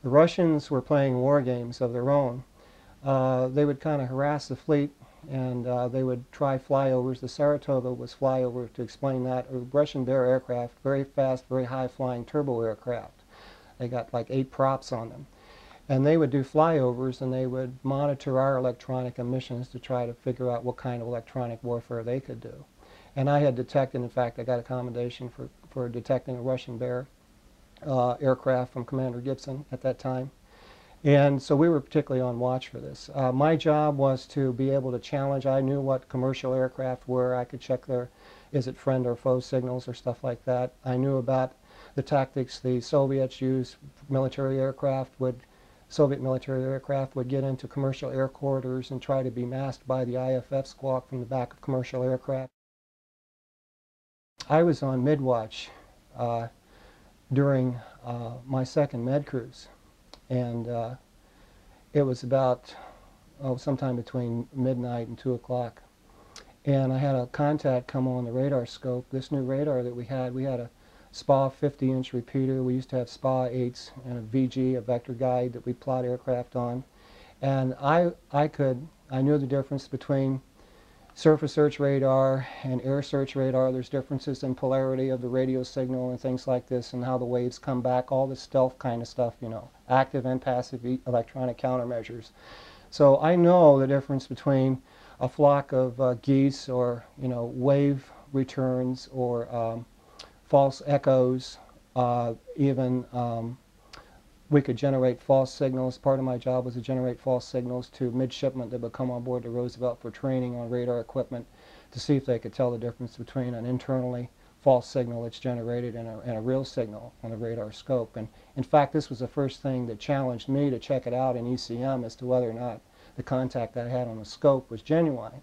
the Russians were playing war games of their own. They would kind of harass the fleet, and they would try flyovers. The Saratoga was flyover, to explain that. A Russian Bear aircraft, very fast, very high-flying turbo aircraft. They got like 8 props on them. And they would do flyovers, and they would monitor our electronic emissions to try to figure out what kind of electronic warfare they could do. And I had detected, in fact, I got a commendation for detecting a Russian Bear aircraft from Commander Gibson at that time. And so we were particularly on watch for this. My job was to be able to challenge. I knew what commercial aircraft were. I could check their, is it friend or foe signals or stuff like that. I knew about the tactics the Soviets used. Soviet military aircraft would get into commercial air corridors and try to be masked by the IFF squawk from the back of commercial aircraft. I was on mid-watch during my second med cruise, and it was about sometime between midnight and 2 o'clock, and I had a contact come on the radar scope. This new radar that we had a SPA 50-inch repeater. We used to have SPA 8s and a VG, a vector guide that we plot aircraft on, and I knew the difference between surface search radar and air search radar. There's differences in polarity of the radio signal and things like this, and how the waves come back, all the stealth kind of stuff, you know, active and passive electronic countermeasures. So I know the difference between a flock of geese, or, you know, wave returns, or false echoes. We could generate false signals. Part of my job was to generate false signals to midshipmen that would come on board the Roosevelt for training on radar equipment, to see if they could tell the difference between an internally false signal that's generated and a real signal on the radar scope. And in fact, this was the first thing that challenged me to check it out in ECM as to whether or not the contact that I had on the scope was genuine.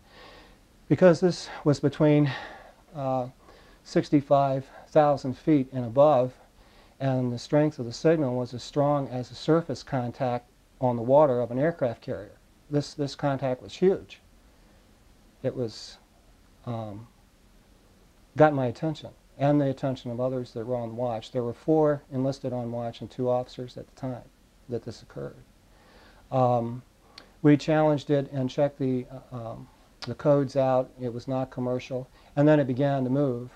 Because this was between 65,000 feet and above, and the strength of the signal was as strong as the surface contact on the water of an aircraft carrier. This contact was huge. It was got my attention, and the attention of others that were on watch. There were 4 enlisted on watch and 2 officers at the time that this occurred. We challenged it and checked the codes out. It was not commercial, and then it began to move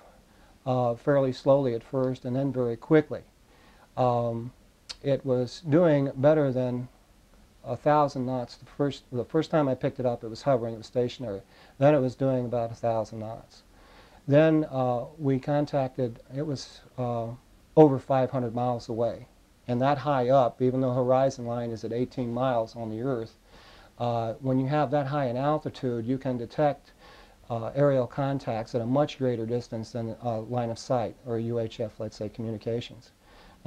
fairly slowly at first, and then very quickly. It was doing better than 1,000 knots. The first time I picked it up, it was hovering, it was stationary. Then it was doing about 1,000 knots. Then we contacted, it was over 500 miles away. And that high up, even though horizon line is at 18 miles on the Earth, when you have that high in altitude, you can detect aerial contacts at a much greater distance than line of sight, or UHF, let's say, communications.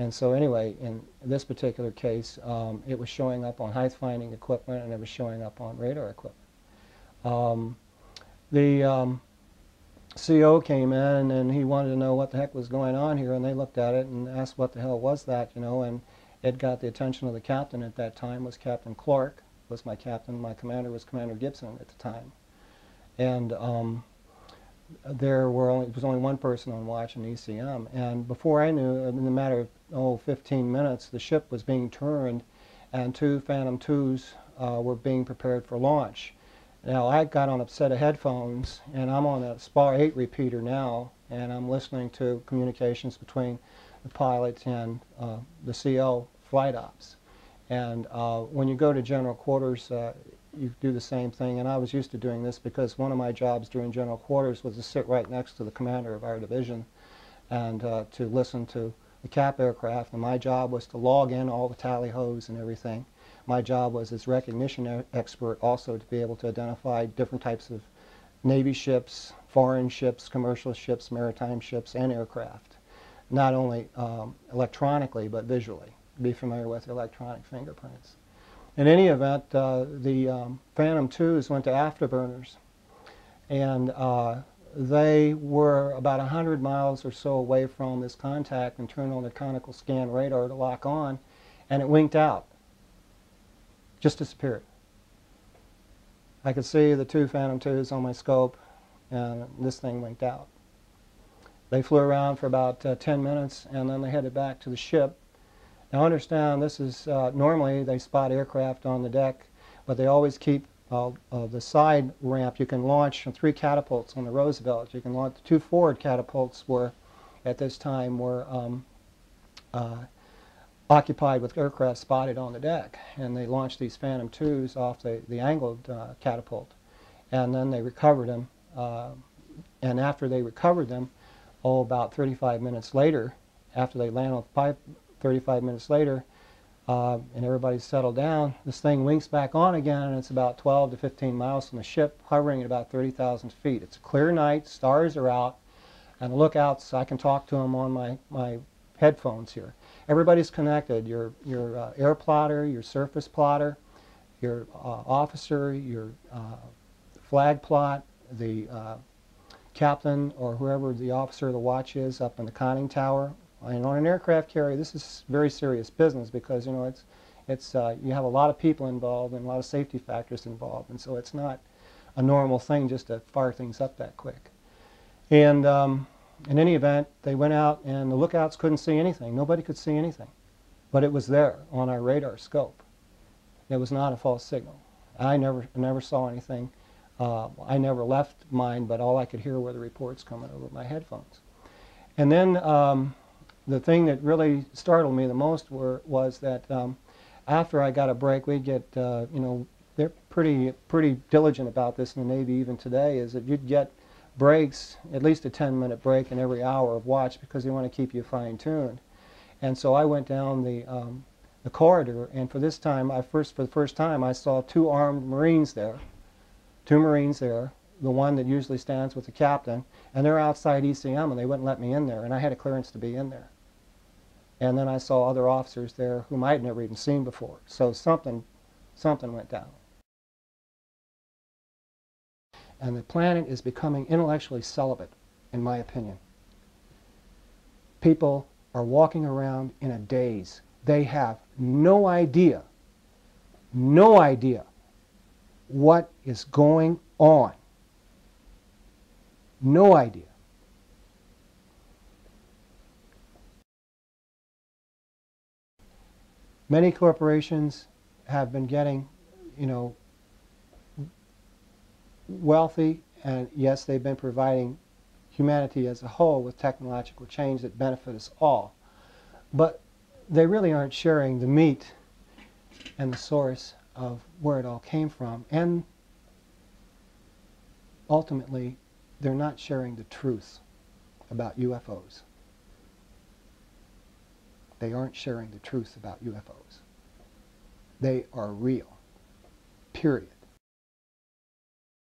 And so anyway, in this particular case, it was showing up on height-finding equipment, and it was showing up on radar equipment. The CO came in, and he wanted to know what the heck was going on here, and they looked at it and asked what the hell was that, you know, and it got the attention of the captain at that time. Was Captain Clark, was my captain. My commander was Commander Gibson at the time. And there was only one person on watch in ECM, and before I knew, in a matter of 15 minutes, the ship was being turned, and 2 Phantom IIs were being prepared for launch. Now I got on a set of headphones, and I'm on a SPA 8 repeater now, and I'm listening to communications between the pilot and the CO flight ops. And when you go to general quarters, you do the same thing, and I was used to doing this because one of my jobs during general quarters was to sit right next to the commander of our division and to listen to the cap aircraft, and my job was to log in all the tally hos and everything. My job was as recognition expert also to be able to identify different types of Navy ships, foreign ships, commercial ships, maritime ships, and aircraft, not only electronically but visually, be familiar with electronic fingerprints. In any event, the Phantom IIs went to afterburners, and they were about 100 miles or so away from this contact and turned on the conical scan radar to lock on, and it winked out. Just disappeared. I could see the 2 Phantom IIs on my scope, and this thing winked out. They flew around for about 10 minutes, and then they headed back to the ship. Now understand, this is normally they spot aircraft on the deck, but they always keep the side ramp. You can launch from 3 catapults on the Roosevelt. You can launch. The 2 forward catapults were, at this time, were occupied with aircraft spotted on the deck, and they launched these Phantom IIs off the angled catapult, and then they recovered them. And after they recovered them, about 35 minutes later, after they land on the pipe, 35 minutes later, and everybody's settled down, this thing winks back on again, and it's about 12 to 15 miles from the ship, hovering at about 30,000 feet. It's a clear night, stars are out, and the lookouts, I can talk to them on my headphones here. Everybody's connected. Your air plotter, your surface plotter, your officer, your flag plot, the captain or whoever the officer of the watch is up in the conning tower. And on an aircraft carrier, this is very serious business because, you know, you have a lot of people involved and a lot of safety factors involved, and so it's not a normal thing just to fire things up that quick. And in any event, they went out and the lookouts couldn't see anything. Nobody could see anything, but it was there on our radar scope. It was not a false signal. I never saw anything. I never left mine, but all I could hear were the reports coming over my headphones. And then the thing that really startled me the most was that after I got a break, we'd get, you know, they're pretty diligent about this in the Navy even today, is that you'd get breaks, at least a 10-minute break in every hour of watch because they want to keep you fine-tuned. And so I went down the corridor, and for this time, for the first time, I saw 2 armed Marines there. 2 Marines there, the one that usually stands with the captain, and they're outside ECM, and they wouldn't let me in there, and I had a clearance to be in there. And then I saw other officers there whom I had never even seen before. So something went down. And the planet is becoming intellectually celibate, in my opinion. People are walking around in a daze. They have no idea what is going on. No idea. Many corporations have been getting, you know, wealthy, and yes, they've been providing humanity as a whole with technological change that benefit us all. But they really aren't sharing the meat and the source of where it all came from, and ultimately, they're not sharing the truth about UFOs. They aren't sharing the truth about UFOs. They are real, period.